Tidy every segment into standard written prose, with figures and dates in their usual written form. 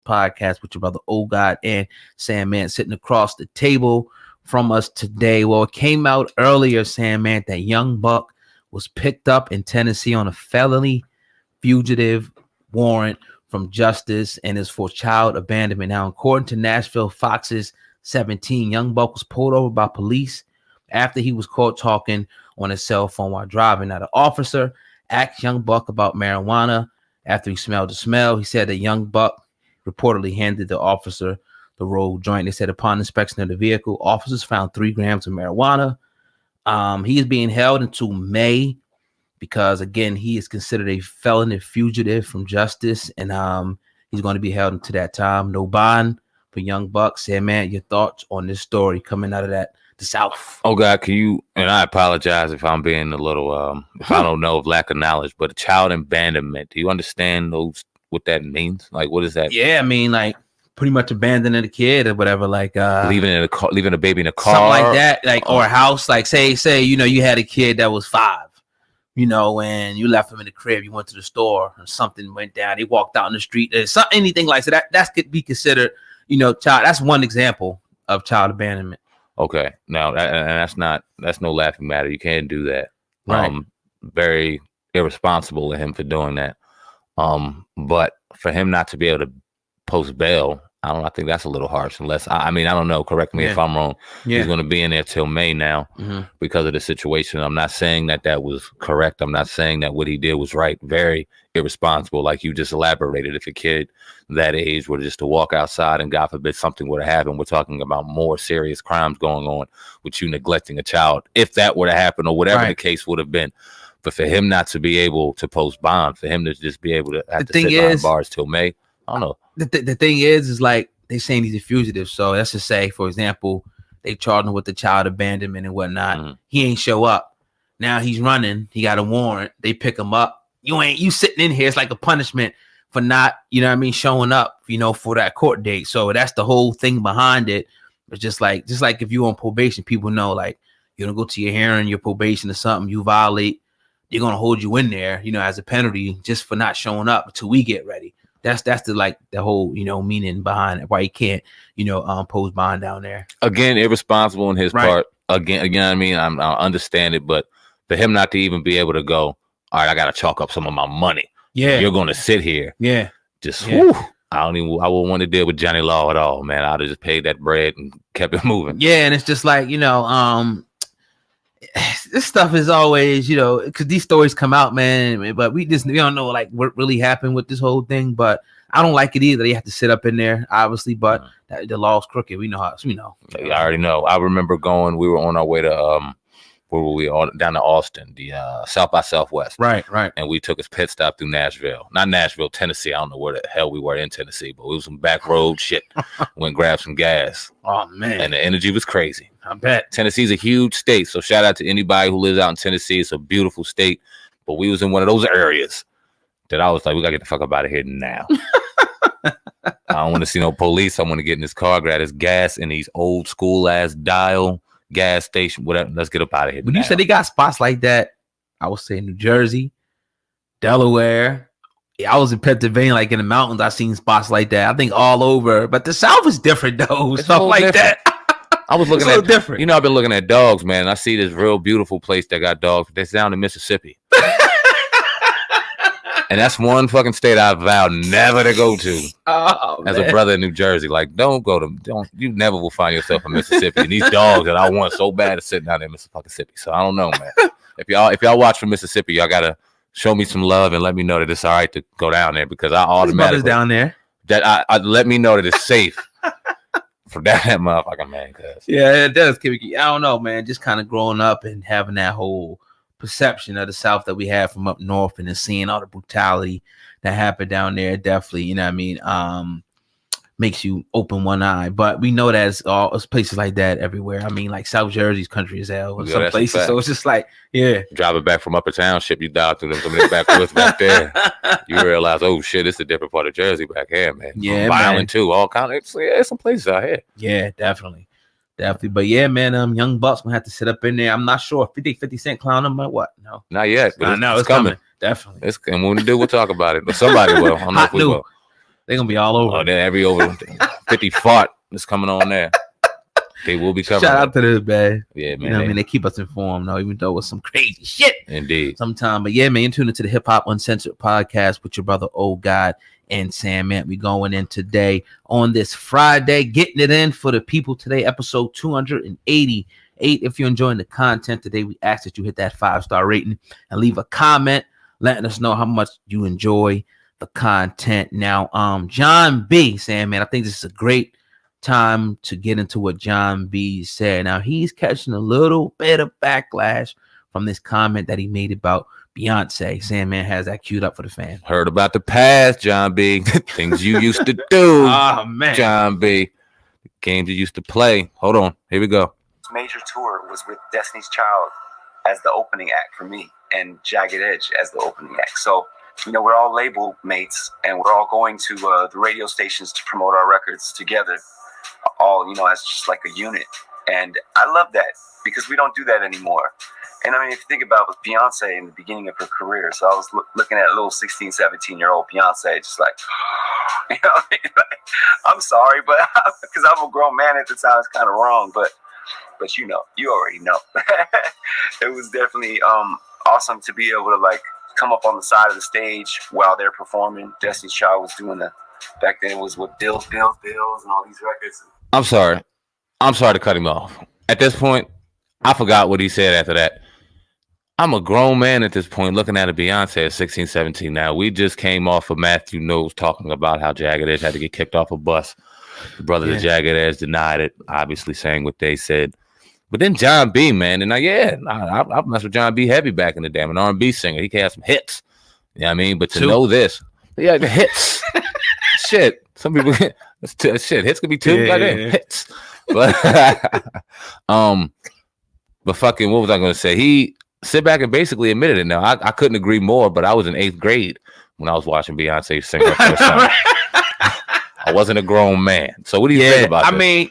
podcast with your brother Old God and Sandman sitting across the table from us today. Well, it came out earlier, Sandman, that Young Buck was picked up in Tennessee on a felony fugitive warrant from justice and is for child abandonment. Now, according to Nashville Fox's 17, Young Buck was pulled over by police after he was caught talking on his cell phone while driving. Now, the officer asked Young Buck about marijuana after he smelled the smell. He said that Young Buck reportedly handed the officer the rolled joint. They said upon inspection of the vehicle, officers found 3 grams of marijuana. He is being held until May because, again, he is considered a felony fugitive from justice, and he's going to be held until that time. No bond for Young Buck. Sandman, your thoughts on this story coming out of the South? Oh God, can you? And I apologize if I'm being a little, if I don't know of lack of knowledge, but child abandonment. Do you understand what that means? Like, what is that? Yeah, I mean, like pretty much abandoning the kid or whatever, like leaving a baby in a car, something like that, like or a house. Like say you had a kid that was 5, and you left him in the crib. You went to the store and something went down. They walked out in the street. Anything like that. That could be considered, child. That's one example of child abandonment. Okay, now that's no laughing matter. You can't do that. Right. Very irresponsible of him for doing that. But for him not to be able to post bail, I think that's a little harsh. Unless I don't know. Correct me if I'm wrong. Yeah. He's going to be in there till May now because of the situation. I'm not saying that was correct. I'm not saying that what he did was right. Very irresponsible, like you just elaborated. If a kid that age were just to walk outside and God forbid something would have happened, we're talking about more serious crimes going on with you neglecting a child. If that were to happen or whatever the case would have been. But for him not to be able to post bond, for him to just be able to have to sit behind bars till May, I don't know. The thing is like they saying he's a fugitive. So let's just say, for example, they charged him with the child abandonment and whatnot. He ain't show up. Now he's running. He got a warrant. They pick him up. You sitting in here. It's like a punishment for not, showing up, for that court date. So that's the whole thing behind it. It's just like if you're on probation, people know, like, you don't go to your hearing, your probation or something, you violate, they're going to hold you in there, as a penalty just for not showing up until we get ready. That's the whole, meaning behind it, why you can't, post bond down there. Again, irresponsible on his part. Again, I understand it, but for him not to even be able to go, all right, I got to chalk up some of my money. Yeah. You're going to sit here. Yeah. Just, whew, I wouldn't want to deal with Johnny Law at all, man. I'd have just paid that bread and kept it moving. Yeah. And it's just like, this stuff is always, because these stories come out, man, but we don't know like what really happened with this whole thing. But I don't like it either. They have to sit up in there, obviously, but the law's crooked. We know how. I already know. I remember we were on our way to where were we? Down to Austin, the South by Southwest. Right. And we took a pit stop through not Nashville, Tennessee. I don't know where the hell we were in Tennessee, but it was some back road shit. Went grab some gas. Oh man. And the energy was crazy. I bet. Tennessee's a huge state, so shout out to anybody who lives out in Tennessee. It's a beautiful state, but we was in one of those areas that I was like, we gotta get the fuck up out of here now. I don't want to see no police. I want to get in this car, grab this gas in these old school ass dial gas station, whatever. Let's get up out of here. When you said they got spots like that, I would say New Jersey, Delaware. I was in Pennsylvania, like in the mountains. I seen spots like that. I think all over, but the South is different though. It's stuff like different. That. I was looking at different. I've been looking at dogs, man. I see this real beautiful place that got dogs. That's down in Mississippi. And that's one fucking state I vowed never to go to as a brother in New Jersey. Like, you never will find yourself in Mississippi. And these dogs that I want so bad to sit down in Mississippi. So I don't know, man. If y'all watch from Mississippi, y'all gotta show me some love and let me know that it's all right to go down there because I automatically down there that I let me know that it's safe for that motherfucker, man. Yeah, it does. I don't know, man. Just kind of growing up and having that whole perception of the South that we have from up north and then seeing all the brutality that happened down there, definitely, makes you open one eye. But we know that it's places like that everywhere. Like South Jersey's country as hell in some places. So it's just like, driving back from Upper Township, you dial through them backwoods back there. You realize, oh shit, it's a different part of Jersey back here, man. Yeah, violent too. All kind of some places out here. Yeah, definitely. But yeah, man, Young Buck's gonna have to sit up in there. I'm not sure. 50 Cent clown him or what? No, not yet. But I know it's coming. Definitely. And when we do, we'll talk about it. But somebody will. I don't know if we will. They're gonna be all over. Oh, they're every over 50 fart that's coming on there. They will be covering. Shout out to them, man. Yeah, man. You know what I mean? They keep us informed, though, even though it's some crazy shit. Indeed. Sometimes. But yeah, man, you're tuning into the Hip Hop Uncensored podcast with your brother, Old God, and Sandman. We going in today on this Friday, getting it in for the people today, episode 288. If you're enjoying the content today, we ask that you hit that 5-star rating and leave a comment letting us know how much you enjoy the content. Now, John B. Sandman, I think this is a great time to get into what John B said. Now, he's catching a little bit of backlash from this comment that he made about Beyonce. Sandman has that queued up for the fan. Heard about the past, John B. Things you used to do. Oh, man. John B. The games you used to play. Hold on. Here we go. Major tour was with Destiny's Child as the opening act for me and Jagged Edge as the opening act. So, we're all label mates and we're all going to the radio stations to promote our records together. All, as just like a unit. And I love that because we don't do that anymore. And I mean, if you think about it, with Beyonce in the beginning of her career, so I was looking at a little 16, 17-year-old Beyonce, just like, I'm sorry, but because I'm a grown man at the time, it's kind of wrong, but you already know. It was definitely awesome to be able to like come up on the side of the stage while they're performing. Destiny's Child was doing back then it was with Bills, and all these records. I'm sorry to cut him off. At this point, I forgot what he said after that. I'm a grown man at this point looking at a Beyonce at 16, 17 now. We just came off of Matthew Knowles talking about how Jagged Edge had to get kicked off a bus. The brothers of Jagged Edge denied it, obviously saying what they said. But then John B, man, and I messed with John B heavy back in the day. I'm an R&B singer. He can have some hits. You know what I mean? But to know this, the hits. Shit. Some people shit. Hits could be two. Hits. But but fucking, what was I gonna say? He sit back and basically admitted it. Now I couldn't agree more, but I was in 8th grade when I was watching Beyonce sing her first time. I wasn't a grown man. So what do you think about this? I mean,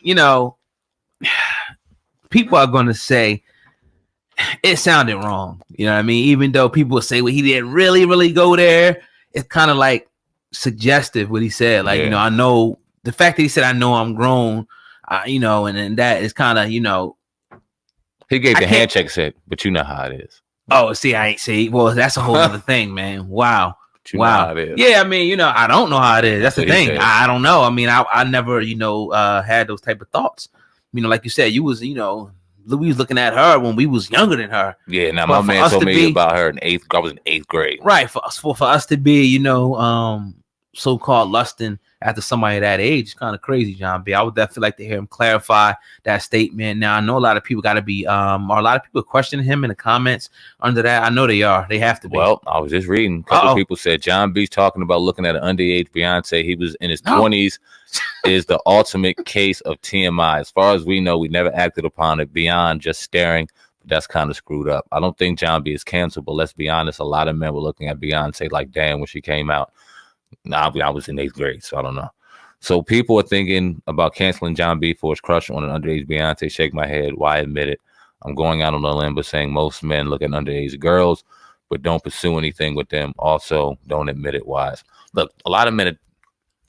people are gonna say it sounded wrong. You know what I mean? Even though people say, well, he didn't really go there, it's kind of like suggestive what he said. Like, I know the fact that he said, I know I'm grown, and that is kind of, he gave the handshake set, but you know how it is. Oh, see, I ain't see. Well, that's a whole other thing, man. Wow. Wow. Yeah, I mean, I don't know how it is. That's the thing. I don't know. I mean, I never, had those type of thoughts. Like you said, you was, we was looking at her when we was younger than her. Yeah, now my man told me about her in 8th. I was in 8th grade. Right. For us to be, so-called lusting after somebody that age is kind of crazy, John B. I would definitely like to hear him clarify that statement. Now, I know a lot of people got to be, are a lot of people questioning him in the comments under that? I know they are. They have to be. Well, I was just reading. A couple of people said John B's talking about looking at an underage Beyonce. He was in his 20s. Is the ultimate case of TMI. As far as we know, we never acted upon it beyond just staring. But that's kind of screwed up. I don't think John B is canceled, but let's be honest, a lot of men were looking at Beyonce like, damn, when she came out. Nah, I was in 8th grade, so I don't know. So people are thinking about canceling John B for his crush on an underage Beyonce. Shake my head. Why admit it? I'm going out on a limb, but saying most men look at underage girls, but don't pursue anything with them. Also, don't admit it. Wise. Look, a lot of men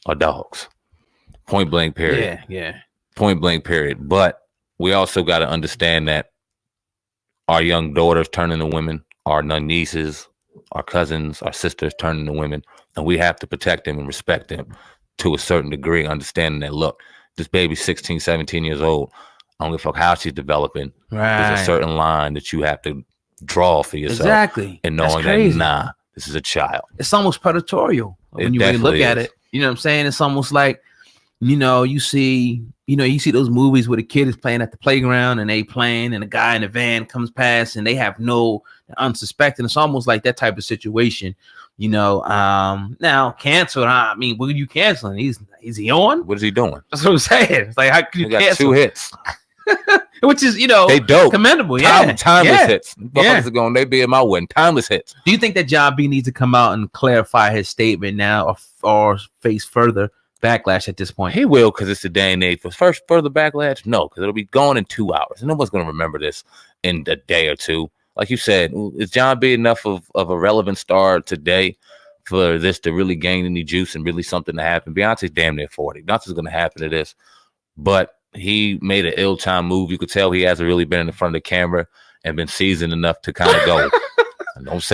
are dogs. Point blank, period. Yeah. Point blank, period. But we also got to understand that our young daughters turn into women, our nieces, our cousins, our sisters turn into women, and we have to protect them and respect them to a certain degree, understanding that, look, this baby's 16, 17 years old. I don't give a fuck how she's developing. Right. There's a certain line that you have to draw for yourself. Exactly. And knowing that, this is a child. It's almost predatorial when you really look at it. You know what I'm saying? It's almost like, you see those movies where the kid is playing at the playground and they playing and a guy in the van comes past and they have no unsuspecting. It's almost like that type of situation. Now canceled. I mean, what are you canceling? Is he on? What is he doing? That's what I'm saying. It's like, how could you cancel? 2 hits. Which is, they dope. Commendable. Timeless hits. They be in my win. Timeless hits. Do you think that John B needs to come out and clarify his statement now or face further backlash at this point? He will, because it's the day and age. For further backlash, no, because it'll be gone in 2 hours. And no one's going to remember this in a day or two. Like you said, is John B enough of a relevant star today for this to really gain any juice and really something to happen. Beyonce's damn near 40. Nothing's going to happen to this. But he made an ill-timed move. You could tell he hasn't really been in the front of the camera and been seasoned enough to kind of go. Don't say